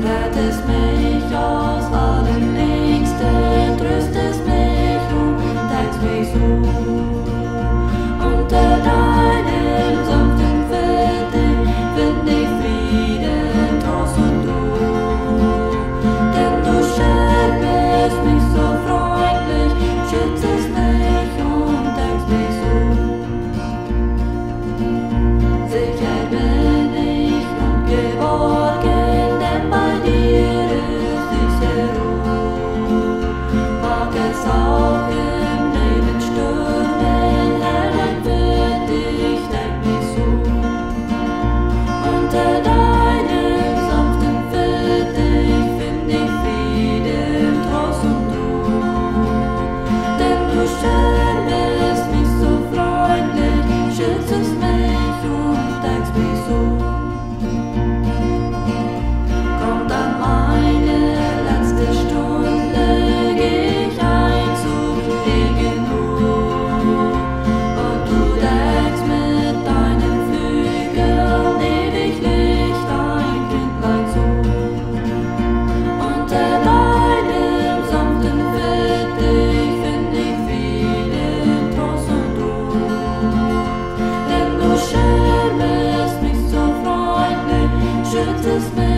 rettest mich aus allem Ängsten, tröstest mich und deckst mich so. Unter deinem sanften Felde find ich Frieden, Trost und Ruhe. Denn du schenkst mich so freundlich, schützest mich und deckst mich so. Sicher bin ich und geborgen, denn bei dir ist sichere Ruhe. Mag es auch im Leben stürmen, Herr, dein Wind, ich deck mich so. Unter deinem sanften Fittich find ich Frieden, Trost und Ruhe. Denn du schenkst mich so freundlich, schützest mich und deckst mich so. Kommt an meine letzte Stunde, geh ich ein zu ewigen Ruhe. Und du deckst mit deinen Flügeln ewig Licht ein Kindlein so. Unter deinem sanften Fittich find ich Frieden, Trost und Ruhe. Denn du schenkst mich so freundlich, schützest mich